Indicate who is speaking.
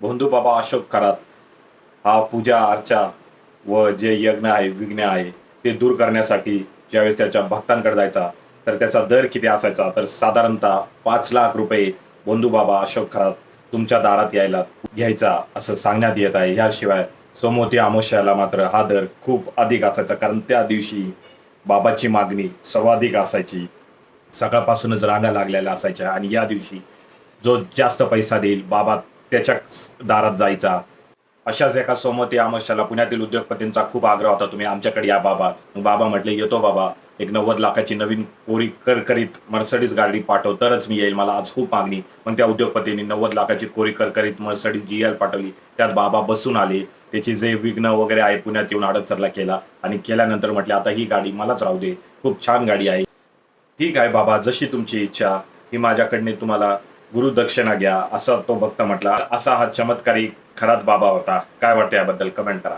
Speaker 1: भोंदू बाबा अशोक खरात हा पूजा अर्चा व जे यज्ञ आहे विघ्न आहे ते दूर करण्यासाठी ज्यावेळेस त्याच्या भक्तांकडे जायचा तर त्याचा दर किती असायचा तर साधारणतः 5 लाख रुपये भोंदू बाबा अशोक खरात तुमच्या दारात यायला घ्यायचा असं सांगण्यात येत आहे. याशिवाय सोमवती अमावस्याला मात्र हा दर खूप अधिक असायचा, कारण त्या दिवशी बाबाची मागणी सर्वाधिक असायची. सकाळपासूनच रांगा लागलेल्या असायच्या आणि या दिवशी जो जास्त पैसा देईल बाबा त्याच्या दारात जायचा. अशाच एका सोमवती अमावस्याला पुण्यातील उद्योगपतींचा खूप आग्रह होता, तुम्ही आमच्याकडे या बाबा. मग बाबा म्हटले येतो बाबा, एक 90 लाखाची नवीन कोरी करकरीत मर्सडीज गाडी पाठव तरच मी येईल, मला आज खूप मागणी. मग त्या उद्योगपतींनी 90 लाखाची कोरी करकरीत मर्सडीज GL पाठवली. त्यात बाबा बसून आले. त्याचे जे विघ्न वगैरे आहे पुण्यात येऊन अडचरला केला आणि केल्यानंतर म्हटले आता ही गाडी मलाच राहू दे, खूप छान गाडी आहे. ठीक आहे बाबा, जशी तुमची इच्छा, ही माझ्याकडने तुम्हाला गुरुदक्षिणा घ्या, असा तो भक्त म्हटला. असा हा चमत्कारी खरात बाबा होता. काय वाटतं याबद्दल कमेंट करा.